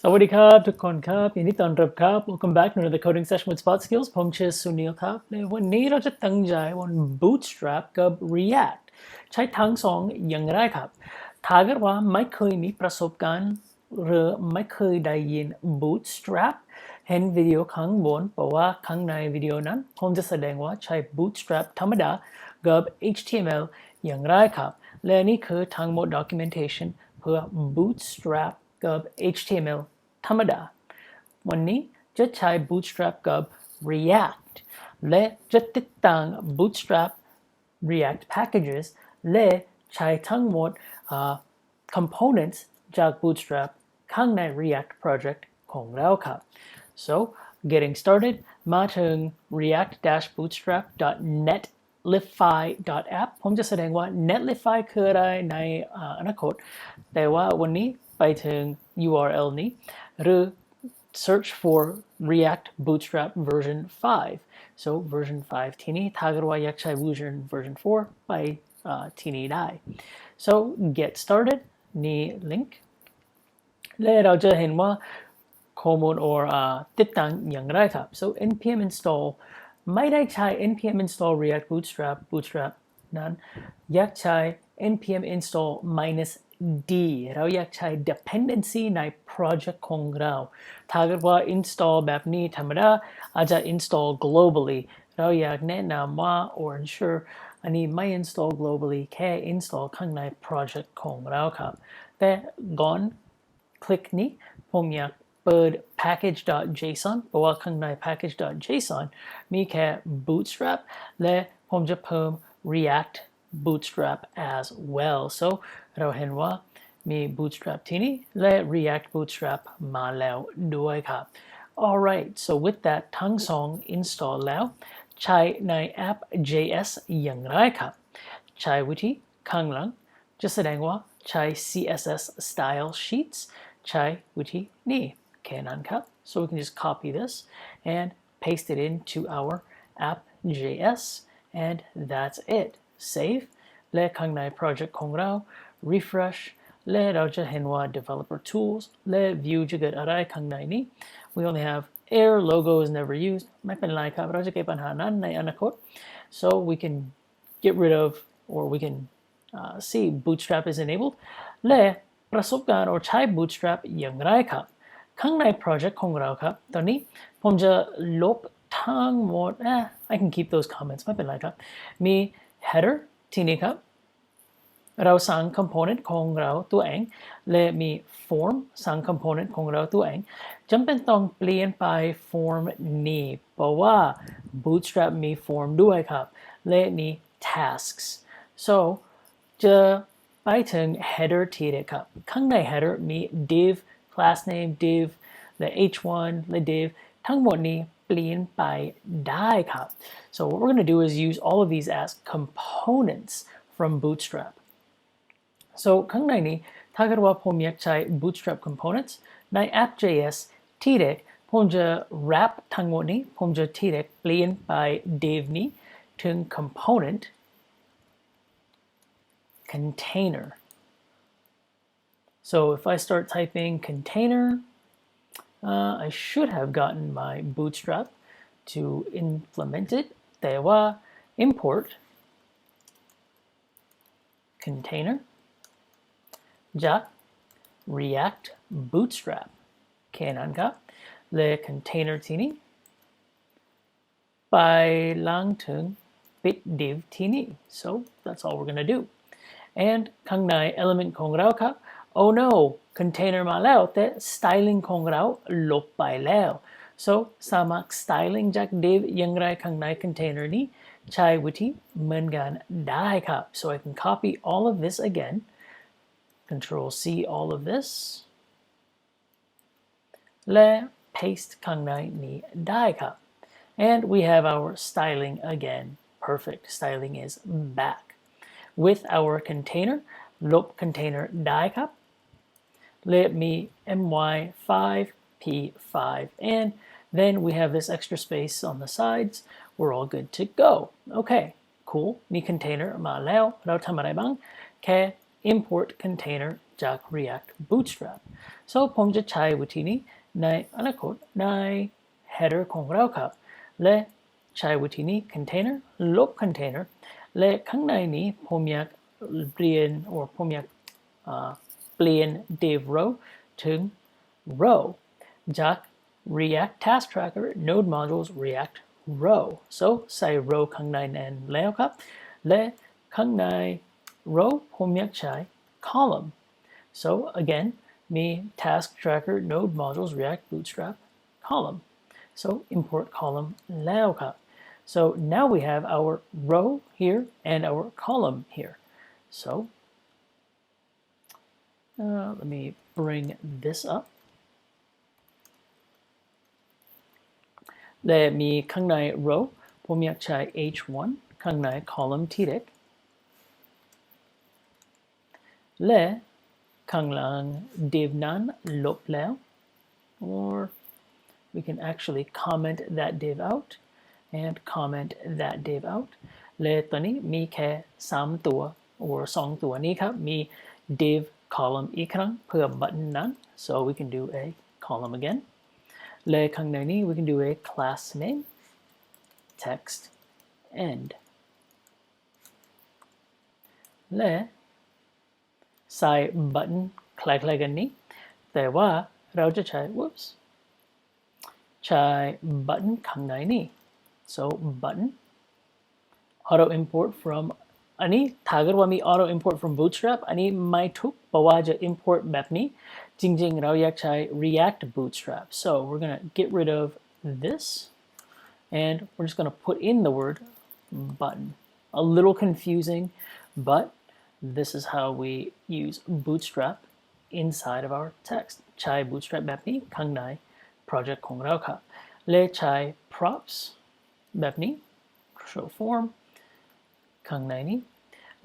สวัสดีครับทุกคนครับยินดีต้อนรับครับ Welcome back to another coding session with Spot Skills ผมชื่อสุนิลครับในวันนี้เราจะตั้งใจบน Bootstrap กับ React ใช้ทั้งสองอย่างไรครับถ้าเกิดว่าไม่เคยมีประสบการณ์หรือไม่เคยได้ยิน Bootstrap เห็นวิดีโอข้างบนเพราะว่าข้างในวิดีโอนั้นผมจะแสดงว่าใช้ Bootstrap ธรรมดากับ HTML อย่างไรครับและนี่คือทั้งหมด documentation เพื่อ Bootstrap กับ HTML ธรรมดาวันนี้จะใช้ Bootstrap กับ React และจะติดตั้ง Bootstrap React packages และใช้ทั้งหมดcomponents จาก Bootstrap ข้างใน React project ของเราครับ so getting started มาถึง react-bootstrap.netlify.app ผมจะแสดงว่า netlify คืออะไรในอนาคตแต่ว่าวันนี้ไปถึง URL นี้หรือ search for React Bootstrap version 5 so version 5 ที่นี้ถ้าเกิดว่าอยากใช้ version 4 ไปที่นี้ได้ so get started นี่ link และเราจะเห็นว่าข้อมูล or ติดตั้งอย่างไรครับ so npm install ไม่ได้ใช้ npm install React Bootstrap นั้นอยากใช้ npm install -d เราอยากใช้ dependency ใน project ของเราถ้าเกิดว่า install แบบนี้ธรรมดาอาจจะ install globally เราอยากแนะนำว่า or ensure อันนี้ไม่ install globally แค่ install ข้างใน project ของเราครับแต่ก่อนคลิกนี้ผมอยากเปิด package.json เพราะว่าข้างใน package.json มีแค่ bootstrap และผมจะเพิ่ม react bootstrap as well so เราเห็นว่ามี bootstrap ที่นี่และ react bootstrap มาแล้วด้วยครับ alright so with that ทั้งสอง install แล้วใช้ในแอป JS อย่างไรครับใช้วิธีข้างหลังจะแสดงว่าใช้ CSS style sheets ใช้วิธีนี้แค่นั้นครับ so we can just copy this and paste it into our app.js and that's it save และข้างใน project ของเรา refresh และเราจะเห็นว่า developer tools และ view จะเกิดอะไรข้างในนี้ we only have error logo is never used ไม่เป็นไรครับเราจะแก้ปัญหานั้นในอนาคต so we can get rid of or we can see bootstrap is enabled และประสบการณ์ or ใช้ bootstrap อย่างไรครับข้างใน project ของเราครับตอนนี้ผมจะลบทั้งหมดI can keep those comments ไม่เป็นไรครับมี header ที่นี่ครับเราสร้าง component ของเราตัวเองและมี form สร้าง component ของเราตัวเองจำเป็นต้องเปลี่ยนไป form นี้เพราะว่า bootstrap มี form ด้วยครับและมี tasks so จะไปถึง header ที่นี่ครับข้างใน header มี div class name div และ h1 และ div ทั้งหมดนี้เปลี่ยนไปได้ครับ so what we're going to do is use all of these as components from Bootstrap so ข้างในนี้ถ้าเกิดว่าผมอยากใช้ Bootstrap components ใน app.js ที่เด็กผมจะ wrap ทั้งหมดนี้ผมจะที่เด็กเปลี่ยนไป div นี้ถึง component container so if I start typing container I should have gotten my Bootstrap to implement it แต่ว่า import container จาก React Bootstrap แค่นั้นครับและ container ที่นี้ไปหลังถึงปิด div ที่นี้ so that's all we're gonna do and ข้างใน element ของเราครับ oh no container มาแล้วแต่ styling ของเราลบไปแล้ว so สามารถ styling จาก div อย่างไรข้างใน container นี้ใช้วิธีเหมือนกันได้ครับ so I can copy all of this again control C all of this และ paste ข้างในนี้ได้ครับ and we have our styling again perfect styling is back with our container ลบ container ได้ครับlet me my5 p5 and then we have this extra space on the sides we're all good to go okay cool มี container มาแล้วเราทำอะไรบ้างแค่ import container จาก React Bootstrap so ผมจะใช้วิธีนี้ในอนาคตใน header ของเราครับและใช้วิธีนี้ container ลบ container และข้างในนี้ผมอยากเปลี่ยนผมอยากเปลี่ยน div row ถึง row จาก React Task Tracker Node Modules React Row so ใส่ row ข้างในนั้นแล้วครับและข้างใน row ผมอยากใช้ column so again มี Task Tracker Node Modules React Bootstrap column so import column แล้วครับ so now we have our row here and our column here so let me bring this upและมีข้างใน row ผมอยากใช้ h1 ข้างใน column ที่เด็กและข้างหลัง div นั้นลบแล้ว or we can actually comment that div out and comment that div out และตอนนี้มีแค่3ตัว or 2ตัวนี้ครับมี div column อีกครั้งเพื่อ button นั้น so we can do a column again และข้างในนี้ we can do a class name text end และใส่ button คล้ายๆกันนี้แต่ว่าเราจะใช้ whoops ใช้ button ข้างในนี้ so button auto import from อันนี้ถ้าเกิดว่ามี auto import from Bootstrap อันนี้ไม่ถูกเพราะว่าจะ import แบบนี้จริงๆเราอยากใช้ React Bootstrap so we're gonna get rid of this and we're just gonna put in the word button a little confusing but this is how we use Bootstrap inside of our text ใช้ Bootstrap แบบนี้ข้างใน project ของเราครับและใช้ props แบบนี้ show form ข้างในนี้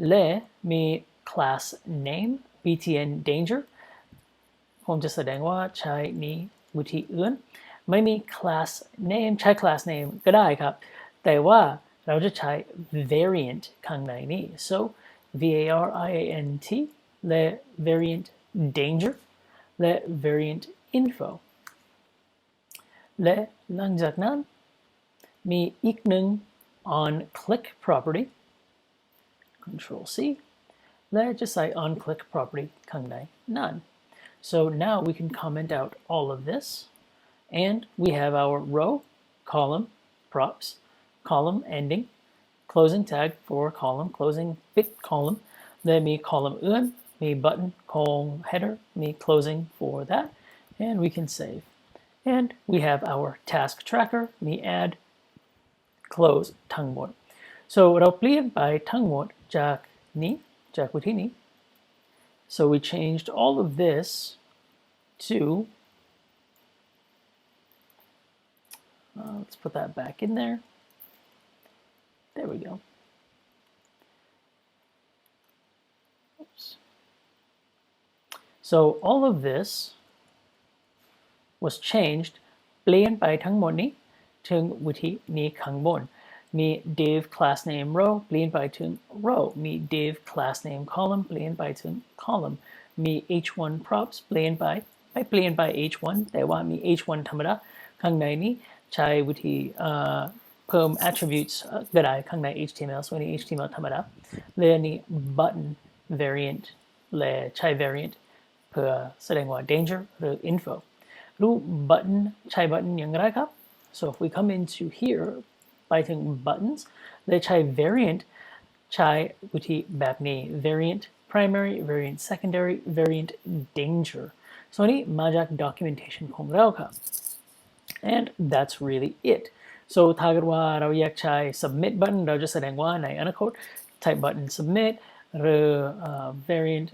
และมี class name btn danger ผมจะแสดงว่าใช้นี้วิธีอื่นไม่มี class name ใช้ class name ก็ได้ครับแต่ว่าเราจะใช้ variant ข้างในนี้ so variant และ variant danger และ variant info และหลังจากนั้นมีอีกหนึ่ง on click property control C และจะใส่ on click property ข้างในนั้น so now we can comment out all of this and we have our row column props column ending closing tag for column closing bit column และมี column อื่นมี button ของ header มี closing for that and we can save and we have our task tracker มี add close ทั้งหมด so เราเปลี่ยนไปทั้งหมดจากนี้จากวิธีนี้ so we changed all of this to let's put that back in there there we go oops so all of this was changed เปลี่ยนไปทั้งหมดนี้ถึงวิธีนี้ข้างบนมี div class name row เปลี่ยนไปถึง row มี div class name column เปลี่ยนไปถึง column มี h1 props เปลี่ยนไปไม่เปลี่ยนไป h1 แต่ว่ามี h1 ธรรมดาข้างในนี้ใช้วิธีเพิ่ม attributes ก็ได้ข้างใน HTML ส่วนนี้ HTML ธรรมดาและนี้ button variant และใช้ variant เพื่อแสดงว่า danger หรือ info รู้ button ใช้ button อย่างไรครับ so if we come into here ไปถึง buttons และใช้ variant ใช้วิธีแบบนี้ variant primary variant secondary variant danger ส่วนนี้มาจาก documentation ของเราครับ and that's really it so ถ้าเกิดว่าเราอยากใช้ submit button เราจะแสดงว่าในอนาคต type button submit หรือ variant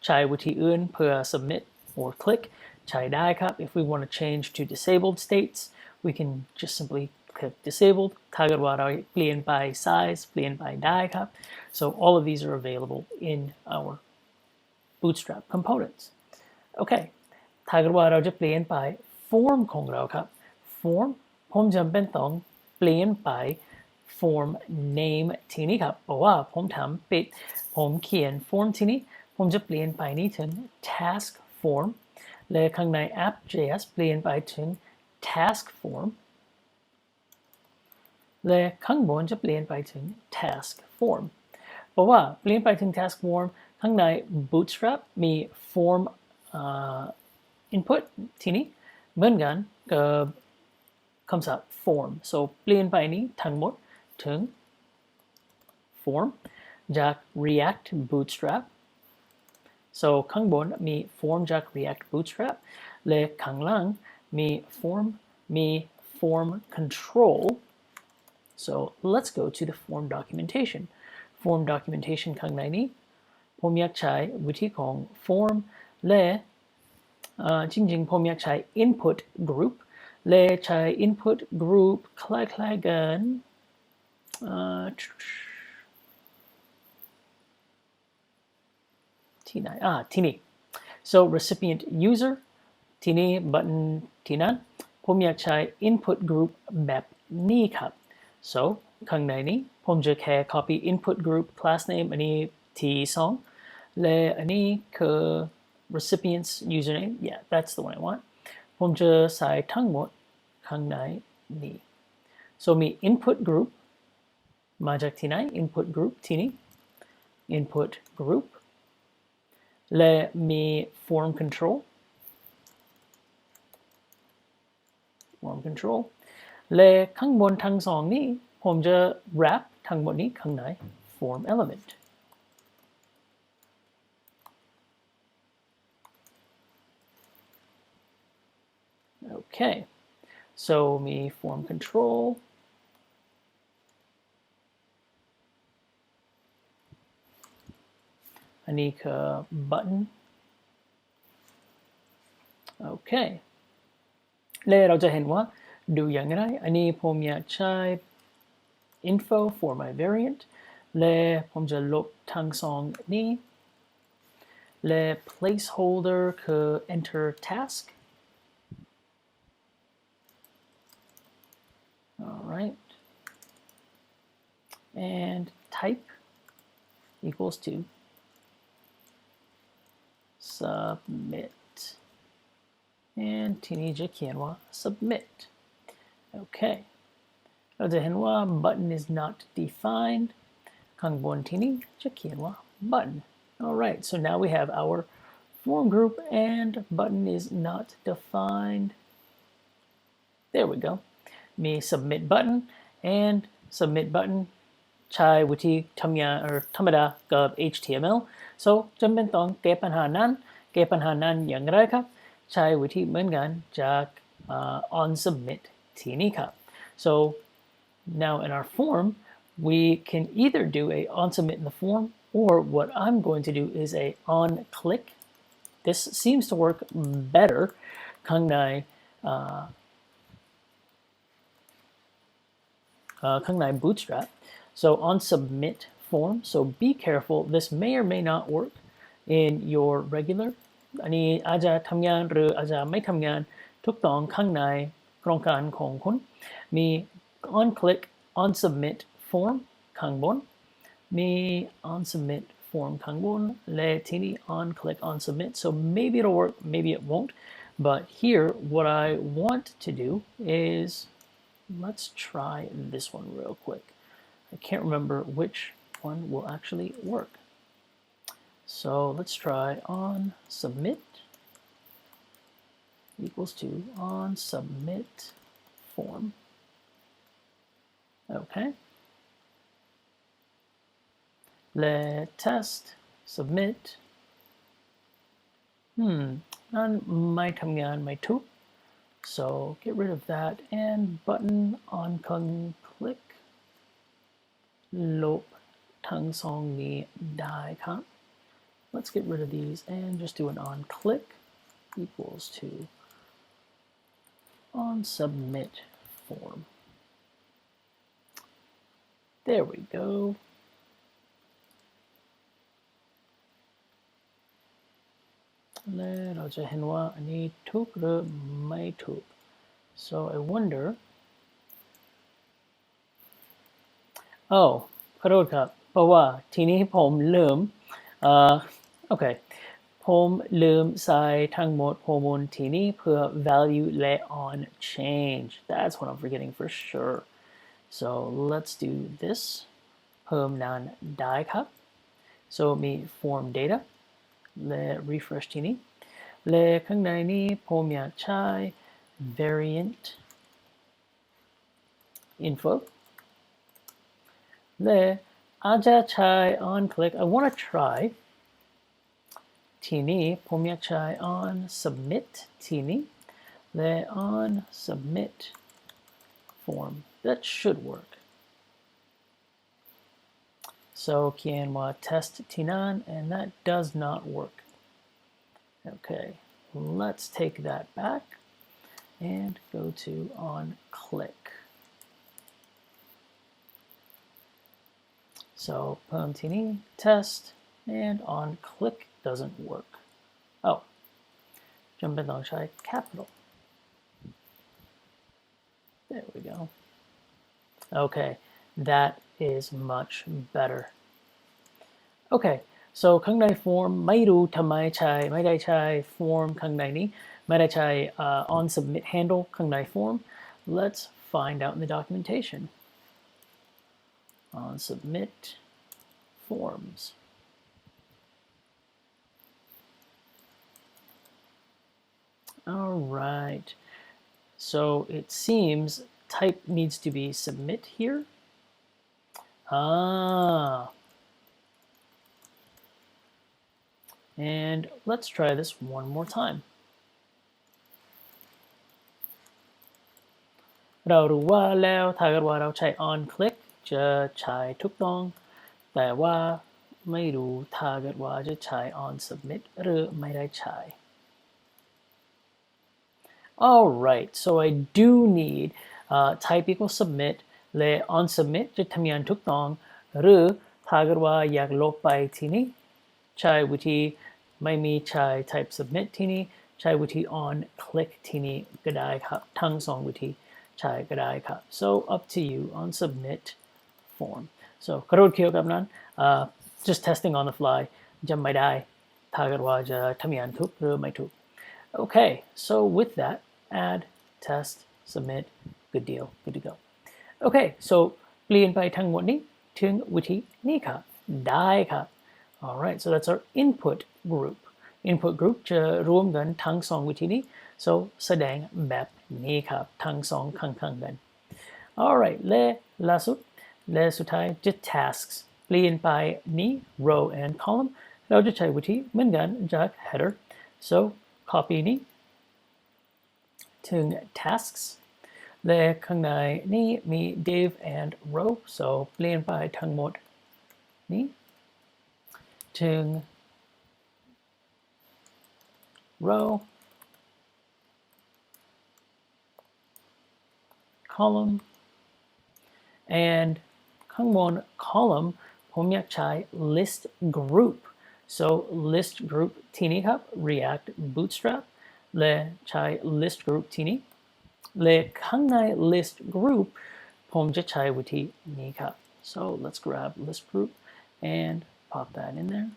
ใช้วิธีอื่นเพื่อ submit or click ใช้ได้ครับ if we want to change to disabled states we can just simply click disabled ถ้าเกิดว่าเราเปลี่ยนไป size เปลี่ยนไปได้ครับ so all of these are available in our Bootstrap components okay ถ้าเกิดว่าเราจะเปลี่ยนไป form ของเราครับ form ผมจำเป็นต้องเปลี่ยนไป form name ทีนี้ครับบอกว่าผมทำปิดผมเขียน form ทีนี้ผมจะเปลี่ยนไปนี้ถึง task form และข้างใน app.js เปลี่ยนไปถึง task form และข้างบนจะเปลี่ยนไปถึง task form เพราะว่าเปลี่ยนไปถึง task form ข้างใน Bootstrap มี form input ทีนี้เหมือนกันกับคำศัพท์ form so เปลี่ยนไปนี้ทั้งหมดถึง form จาก React Bootstrap so ข้างบนมี form จาก React Bootstrap และข้างล่างมี form control so let's go to the form documentation form documentation ข้างในนี้ผมอยากใช้วิธีของ form และจริงๆผมอยากใช้ input group และใช้ input group คล้ายๆกันที่ไหนที่นี่ so recipient user ที่นี่ button ที่นั้นผมอยากใช้ input group แบบนี้ครับ so ข้างในนี้ผมจะแค่ copy input group class name อันนี้ที่2และอันนี้คือ recipient's username yeah that's the one I want ผมจะใส่ทั้งหมดข้างในนี้ so มี input group มาจากที่ไหน input group ที่นี้ input group และมี form control และข้างบนทั้งสองนี้ผมจะ wrap ทั้งหมดนี้ข้างใน form element okay so มี form controlอันนี้คือ button okay และเราจะเห็นว่าดูอย่างไรอันนี้ผมอยากใช้ info for my variant และผมจะลบทั้งสองนี้และ placeholder คือ enter task all right and type equals to submit and ทีนี้จะเขียนว่า submit okay เราจะเห็นว่า button is not defined ข้างบนทีนี้จะเขียนว่า button all right so now we have our form group and button is not defined there we go มี submit button and submit button ใช้วิธีทำงานธรรมดากับ HTML so จำเป็นต้องแก้ปัญหานั้นอย่างไรครับใช้วิธีเหมือนกันจาก on submit ทีนี้ครับ so now in our form we can either do a on submit in the form or what I'm going to do is a on click this seems to work better ข้างในBootstrap so on submit form so be careful this may or may not work in your regular อันนี้อาจจะทำงานหรืออาจจะไม่ทำงานทุกต้องข้างในโครงการของคุณมี on click on submit form ข้างบนมี on submit form ข้างบนและทีนี้ on click on submit so maybe it'll work maybe it won't but here what I want to do is let's try this one real quick I can't remember which one will actually work so let's try on submit equals to on submit form okay let's test submit นั่นไม่ทำงานไม่ถูก so get rid of that and button on click ลบทั้งสองนี้ได้ครับ let's get rid of these and just do an on click equals to on submit form there we goและเราจะเห็นว่าอันนี้ถูกหรือไม่ถูก so I wonder oh ขอโทษครับเพราะว่าทีนี้ผมลืมโอเคผมลืมใส่ทั้งหมดข้อมูลทีนี้เพื่อ value และ on change that's what I'm forgetting for sure so let's do this เพิ่มนั้นได้ครับ so มี form data และ refresh ทีนี้และข้างในนี้ผมอยากใช้ variant info และอาจจะใช้ on click I want to try ทีนี้ผมอยากใช้ on submit ทีนี้และ on submit form that should work so เขียนว่า test ที่นั่น and that does not work okay let's take that back and go to on click so เพิ่มที่นี้ test and on click doesn't work oh จำเป็นต้องใช้ capital there we go okay that is much better okay so ข้างใน form ไม่รู้ทำไมใช้ไม่ได้ใช้ form ข้างในนี้ไม่ได้ใช้ on submit handle ข้างใน form let's find out in the documentation on submit forms all right so it seems type needs to be submit here and let's try this one more time เรารู้ว่าแล้วถ้าเกิดว่าเราใช้ on click จะใช้ถูกต้องแต่ว่าไม่รู้ถ้าเกิดว่าจะใช้ on submit หรือไม่ได้ใช้ alright so I do need type equals submit และ on submit จะทำงานถูกต้องหรือถ้าเกิดว่าอยากลบไปทีนี้ใช้วิธีไม่มีใช้ type submit ที่นี้ใช้วิธี on click ที่นี้ก็ได้ครับทั้งสองวิธีใช้ก็ได้ครับ so up to you on submit form so ขอโทษเกี่ยวกับนั้นjust testing on the fly จำไม่ได้ถ้าเกิดว่าจะทำงานถูกหรือไม่ถูก okay so with that add test submit good deal good to go okay so เปลี่ยนไปทั้งหมดนี้ถึงวิธีนี้ครับได้ครับalright so that's our input group จะรวมกันทั้งสองวิธีนี้ so แสดงแบบนี้ครับทั้งสองข้างๆกัน alright และล่าสุดและสุดท้ายจะ tasks เปลี่ยนไปนี้ row and column เราจะใช้วิธีเหมือนกันจาก header so copy นี้ถึง tasks และข้างในนี้มี div and row so เปลี่ยนไปทั้งหมดนี้ถึง row column and ข้างบน column ผมอยากใช้ list group so list group ที่นี้ครับ React Bootstrap และใช้ list group ที่นี้และข้างใน list group ผมจะใช้วิธีนี้ครับ so let's grab list group and pop that in there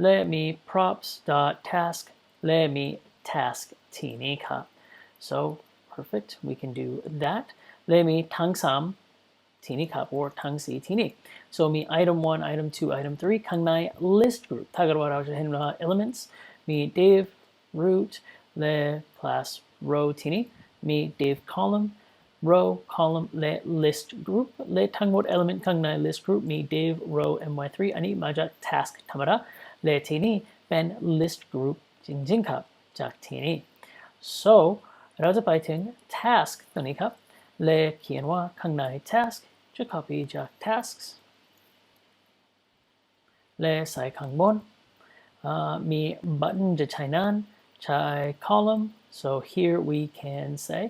และมี props.task และมี task ที่นี้ครับ so perfect we can do that และมีทั้งสามที่นี้ครับ or ทั้งสี่ที่นี้ so มี item 1 item 2 item 3 ข้างใน list group ถ้าเกิดว่าเราจะเห็นว่า elements มี div root และ class row ที่นี้มี div column row column และ list group และทั้งหมด element ข้างใน list group มี div row my3 อันนี้มาจาก task ธรรมดาและที่นี้เป็น list group จริงๆครับจากที่นี้ so เราจะไปถึง task ตรงนี้ครับและเขียนว่าข้างใน task จะ copy จาก tasks และใส่ข้างบนมี button จะใช้นั้นใช้ column so here we can say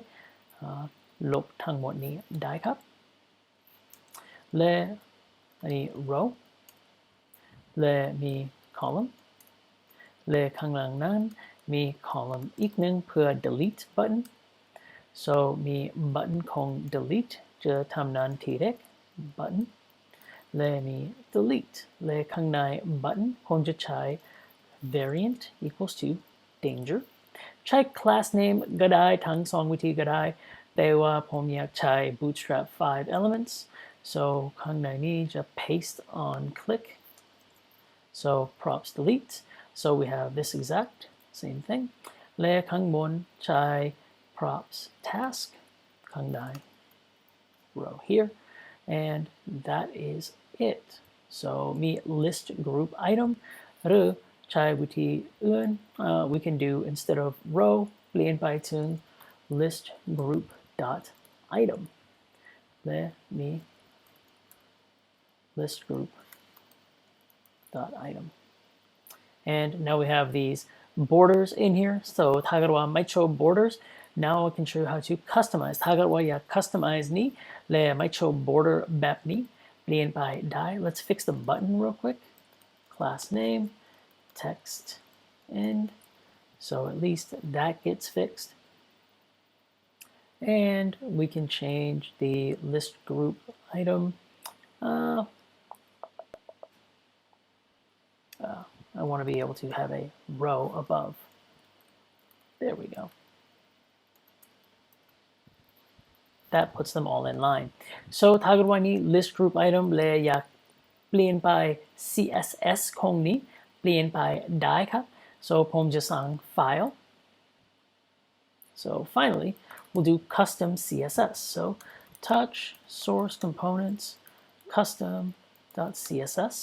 ลบทั้งหมดนี้ได้ครับและอันนี้ row และมี column และข้างหลังนั้นมี column อีกหนึ่งเพื่อ delete button so มี button ของ delete จะทำนั้นทีเด็ก button และมี delete และข้างใน button ผมจะใช้ variant equals to danger ใช้ class name ก็ได้ทั้งสองวิธีก็ได้แต่ว่าผมอยากใช้ bootstrap 5 elements so ข้างในนี้จะ paste on click so props delete so we have this exact same thing และข้างบนใช้ props task ข้างใน row here and that is it so มี list group item หรือใช้วิธีอื่นwe can do instead of row เปลี่ยนไปถึง list group dot item และมี list group dot item and now we have these borders in here so ถ้าเกิดว่าไม่โชว์ borders now I can show you how to customize ถ้าเกิดว่าอยาก customize นี้และไม่โชว์ border แบบนี้เปลี่ยนไปได้ let's fix the button real quick class name text end so at least that gets fixed and we can change the list group item I want to be able to have a row above there we go that puts them all in line so ถ้าเกิดว่านี้ list group item และอยากเปลี่ยนไป CSS ของนี้เปลี่ยนไปได้ครับ so ผมจะสั่ง file so finally we'll do custom CSS so touch source components custom.css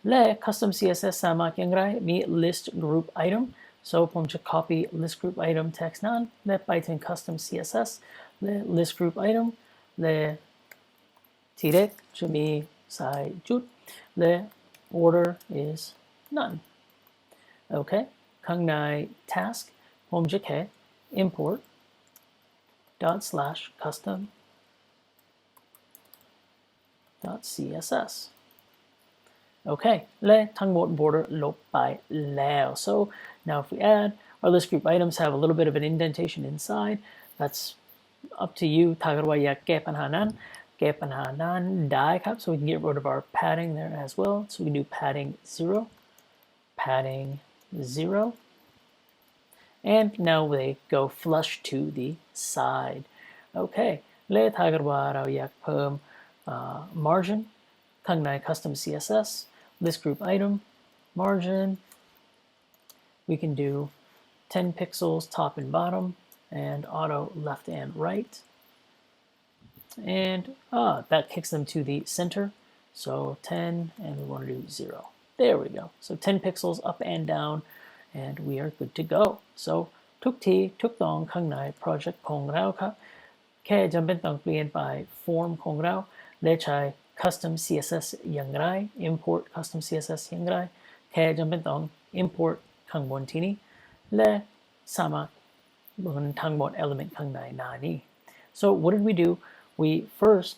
และ custom CSS สามารถอย่างไรมี list group item so ผมจะ copy list group item text นั้นและไปถึง custom CSS และ list group item และทีแรกจะมีใส่จุดและ order is none okay ข้างใน task ผมจะแค่ import dot slash custom dot css okay และทั้งหมด border ลบไปแล้ว so now if we add our list group items have a little bit of an indentation inside that's up to you ถ้าเกิดว่าอยากแก้ปัญหานั้นแก้ปัญหานั้นได้ครับ so we can get rid of our padding there as well so we can do padding 0 and now they go flush to the side okay และถ้าเกิดว่าเราอยากเพิ่มmargin ข้างใน custom CSS list group item margin we can do 10 pixels top and bottom and auto left and right and that kicks them to the center so 10 and we want to do 0 there we go so 10 pixels up and down and we are good to go so ทุกทีทุกตอนข้างใน project ของเราครับแค่จำเป็นต้องเปลี่ยนไป form ของเราและใช้ custom CSS อย่างไร import custom CSS อย่างไรแค่จำเป็นต้อง import ข้างบนที่นี้และสามารถบนทั้งหมด element ข้างในหน้านี้ so what did we do we first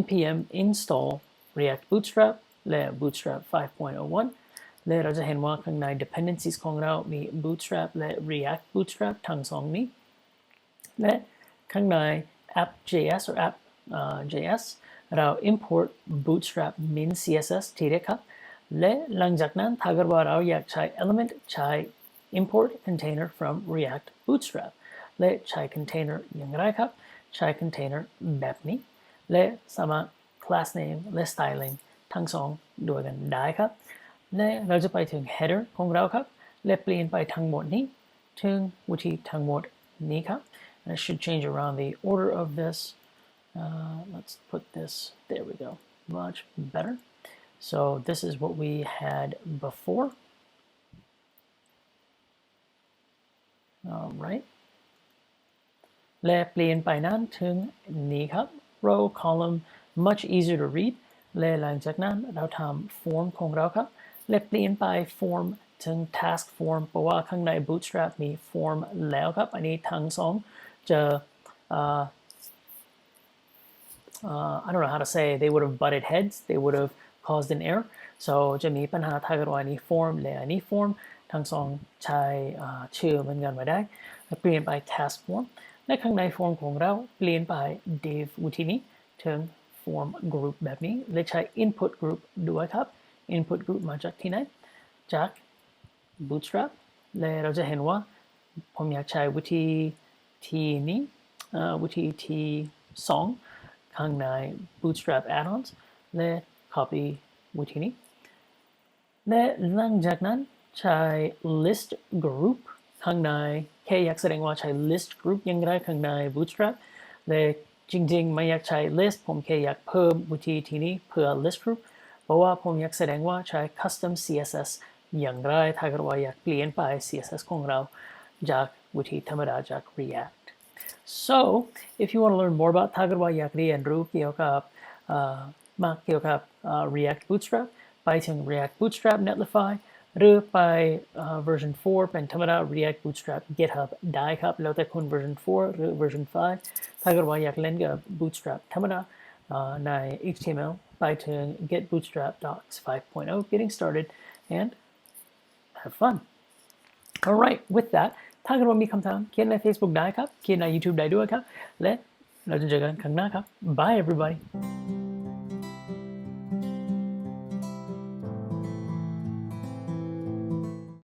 npm install React Bootstrap และ Bootstrap 5.01 และเราจะเห็นว่าข้างใน dependencies ของเรามี Bootstrap และ React Bootstrap ทั้งสองนี้และข้างใน app.js หรือ app.js เรา import bootstrap min css ทีเดียวครับและหลังจากนั้นถ้าเกิดว่าเราอยากใช้ element ใช้ import container from React Bootstrap และใช้ container อย่างไรครับใช้ container แบบนี้และสามารถ class name และ styling ทั้งสองด้วยกันได้ครับและเราจะไปถึง header ของเราครับและเปลี่ยนไปทั้งหมดนี้ถึงวิธีทั้งหมดนี้ครับ and I should change around the order of this let's put this there we go much better so this is what we had before all right และเปลี่ยนไปนั้นถึงนี้ครับ row column much easier to read และหลังจากนั้นเราทำ form ของเราครับและเปลี่ยนไป form ถึง task form เพราะว่าข้างใน bootstrap มี form แล้วครับอันนี้ทั้งสองจะI don't know how to say they would have butted heads they would have caused an error so จะมีปัญหาถ้าเกิดว่าอันนี้ form และอันนี้ form ทั้งสองใช้ชื่อเหมือนกันมาได้เปลี่ยนไป task form และข้างใน form ของเราเปลี่ยนไป div วิธีนี้ถึง form group แบบนี้และใช้ input group ด้วยครับ input group มาจากที่ไหนจาก Bootstrap และเราจะเห็นว่าผมอยากใช้วิธีที่นี้วิธีที่2ข้างใน Bootstrap add-ons และ copy วิธีนี้และหลังจากนั้นใช้ list group ข้างในแค่อยากแสดงว่าใช้ list group อย่างไรข้างใน Bootstrap และจริงๆไม่อยากใช้ list ผมแค่อยากเพิ่มวิธีที่นี้เพื่อ list group เพราะว่าผมอยากแสดงว่าใช้ custom CSS อย่างไรถ้าเกิดว่าอยากเปลี่ยนไป CSS ของเราจากวิธีธรรมดาจาก React So if you want to learn more about ถ้าเกิดว่าอยากเรียนรู้เกี่ยวกับReact Bootstrap ไปถึง React Bootstrap Netlify หรือไป version 4 เป็นธรรมดา React Bootstrap GitHub ได้ครับแล้วแต่คุณ version 4 หรือ version 5 ถ้าเกิดว่าอยากเล่นกับ Bootstrap ธรรมดาใน HTML ไปถึง Get Bootstrap Docs 5.0 Getting Started and have fun Alright with that ถ้าเกิดว่ามีคำถามเขียนใน Facebook ได้ครับเขียนใน YouTube ได้ด้วยครับและเราจะเจอกันครั้งหน้าครับ Bye everybody